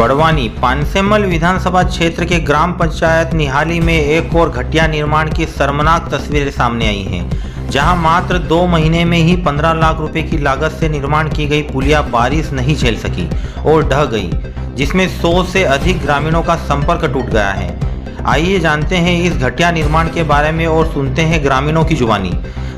बड़वानी पानसेमल विधानसभा क्षेत्र के ग्राम पंचायत निहाली में एक और घटिया निर्माण की शर्मनाक तस्वीरें सामने आई हैं, जहां मात्र 2 महीने में ही 15 लाख रुपए की लागत से निर्माण की गई पुलिया बारिश नहीं झेल सकी और ढह गई, जिसमें 100 से अधिक ग्रामीणों का संपर्क टूट गया है। आइए जानते हैं इस घटिया निर्माण के बारे में और सुनते हैं ग्रामीणों की जुबानी।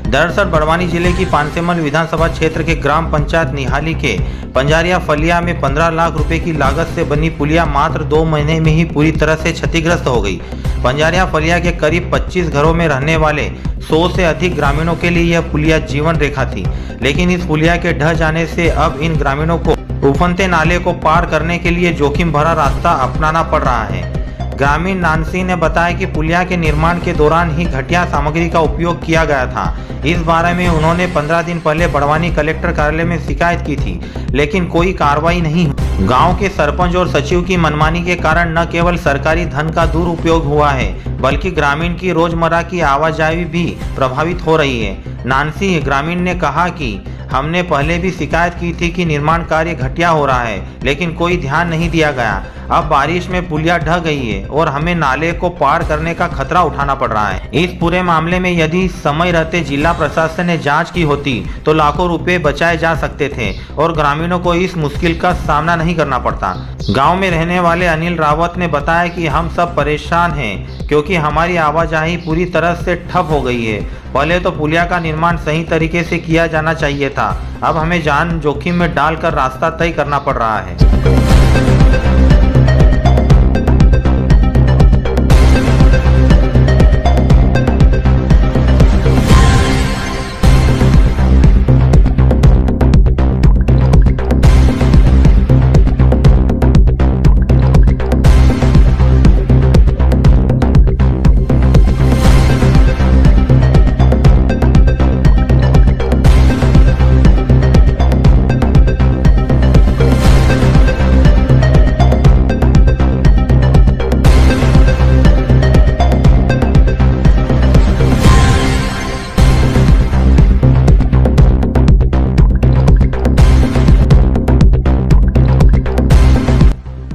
दरअसल बड़वानी जिले की पानसेमल विधानसभा क्षेत्र के ग्राम पंचायत निहाली के पंजारिया फलिया में 15 लाख रुपए की लागत से बनी पुलिया मात्र 2 महीने में ही पूरी तरह से क्षतिग्रस्त हो गई। पंजारिया फलिया के करीब 25 घरों में रहने वाले 100 से अधिक ग्रामीणों के लिए यह पुलिया जीवन रेखा थी, लेकिन इस पुलिया के ढह जाने से अब इन ग्रामीणों को उफनते नाले को पार करने के लिए जोखिम भरा रास्ता अपनाना पड़ रहा है। ग्रामीण नानसी ने बताया कि पुलिया के निर्माण के दौरान ही घटिया सामग्री का उपयोग किया गया था। इस बारे में उन्होंने 15 दिन पहले बड़वानी कलेक्टर कार्यालय में शिकायत की थी, लेकिन कोई कार्रवाई नहीं हुई। गांव के सरपंच और सचिव की मनमानी के कारण न केवल सरकारी धन का दुरुपयोग हुआ है, बल्कि ग्रामीण की रोजमर्रा की आवाजाही भी प्रभावित हो रही है। नानसी ग्रामीण ने कहा कि हमने पहले भी शिकायत की थी कि निर्माण कार्य घटिया हो रहा है, लेकिन कोई ध्यान नहीं दिया गया। अब बारिश में पुलिया ढह गई है और हमें नाले को पार करने का खतरा उठाना पड़ रहा है। इस पूरे मामले में यदि समय रहते जिला प्रशासन ने जांच की होती तो लाखों रुपए बचाए जा सकते थे और ग्रामीणों को इस मुश्किल का सामना नहीं करना पड़ता। गांव में रहने वाले अनिल रावत ने बताया कि हम सब परेशान हैं क्योंकि हमारी आवाजाही पूरी तरह से ठप हो गई है। पहले तो पुलिया का निर्माण सही तरीके से किया जाना चाहिए था, अब हमें जान जोखिम में डालकर रास्ता तय करना पड़ रहा है।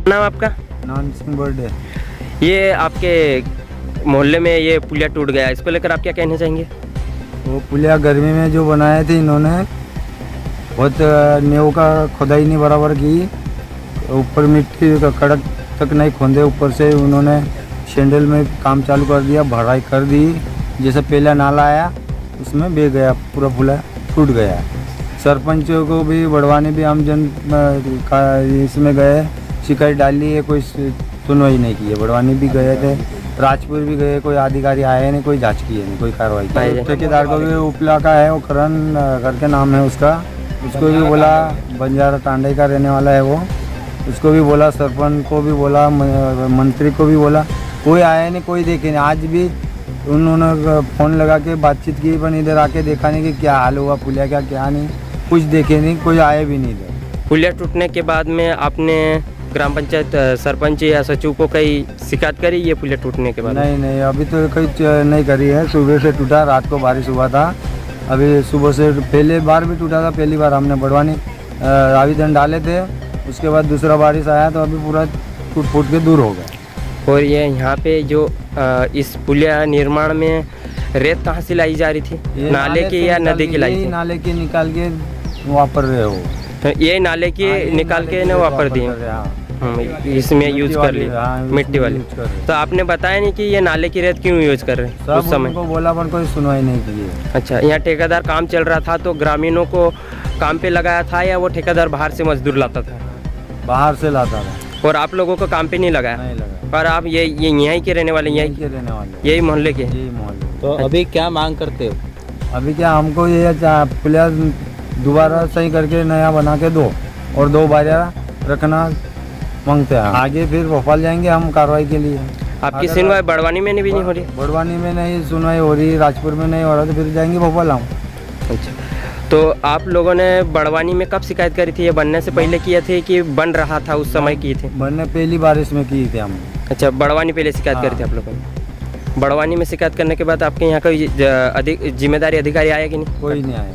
नाम आपका? नान सिंह बर्डे। ये आपके मोहल्ले में ये पुलिया टूट गया, इसको लेकर आप क्या कहना चाहेंगे? वो पुलिया गर्मी में जो बनाए थे इन्होंने, बहुत नींव का खुदाई नहीं बराबर की, ऊपर मिट्टी का कड़क तक नहीं खोदे, ऊपर से उन्होंने शेंडल में काम चालू कर दिया, भराई कर दी। जैसे पहला नाला आया उसमें बह गया, पूरा पुलिया टूट गया। सरपंच को भी बड़वानी भी हम जन इसमें गए, शिकायत डाली है, कोई सुनवाई नहीं की है। बड़वानी भी गए थे, राजपुर भी गए, कोई अधिकारी आए नहीं, कोई जांच की है नहीं, कोई कार्रवाई की। ठेकेदार को भी उपला का है, वो करण करके नाम है उसका, उसको भी बोला, बंजारा टांडे का रहने वाला है वो, उसको भी बोला, सरपंच को भी बोला, मंत्री को भी बोला, कोई आया नहीं, कोई देखे नहीं। आज भी उन्होंने फ़ोन लगा के बातचीत की, पर इधर आके देखा नहीं कि क्या हाल हुआ पुलिया का, क्या नहीं, कुछ देखे नहीं, कोई आए भी नहीं इधर। पुलिया टूटने के बाद में आपने ग्राम पंचायत सरपंच या सचिव को कहीं शिकायत करी ये पुलिया टूटने के बाद? नहीं, अभी तो कोई नहीं करी है। सुबह से टूटा, रात को बारिश हुआ था, अभी सुबह से पहले बार भी टूटा था। पहली बार हमने बड़वानी आवेदन डाले थे, उसके बाद दूसरा बारिश आया तो अभी पूरा टूट फूट के दूर हो गया। और ये यहाँ पे जो इस पुलिया निर्माण में रेत कहाँ से लाई जा रही थी? नाले की या नदी की लाई थी? नाले की निकाल के वापर रहे हो, ये नाले की निकाल के ना वापर दिए, इसमें यूज कर ली मिट्टी वाली। तो आपने बताया नहीं कि ये नाले की रेत क्यों यूज कर रहे हैं उस समय? को बोला पर कोई सुनवाई नहीं की है। अच्छा, यहाँ ठेकेदार काम चल रहा था तो ग्रामीणों को काम पे लगाया था या वो ठेकेदार बाहर से मजदूर लाता था? बाहर से लाता था। और आप लोगों को काम पे नहीं लगाया? नहीं लगा। पर आप ये यहीं के रहने वाले, यहीं के रहने वाले, यही मोहल्ले के? यही मोहल्ले। तो अभी क्या मांग करते हो? अभी क्या हमको ये पुलिया दोबारा सही करके नया बना के दो और 2 बारियां रखना मांगते हैं। आगे फिर भोपाल जाएंगे हम कार्रवाई के लिए। आपकी सुनवाई बड़वानी में भी नहीं हो रही? बड़वानी में नहीं सुनवाई हो रही, राजपुर में नहीं हो रहा, तो फिर जाएंगे भोपाल हम। अच्छा, तो आप लोगों ने बड़वानी में कब शिकायत करी थी? ये बनने से पहले किए थे कि बन रहा था उस समय की थी? बनने पहली बारिश में की थे हम। अच्छा, बड़वानी पहले शिकायत करी थी आप लोगों ने? बड़वानी में शिकायत करने के बाद आपके यहाँ कोई जिम्मेदारी अधिकारी आया कि नहीं? कोई नहीं आया।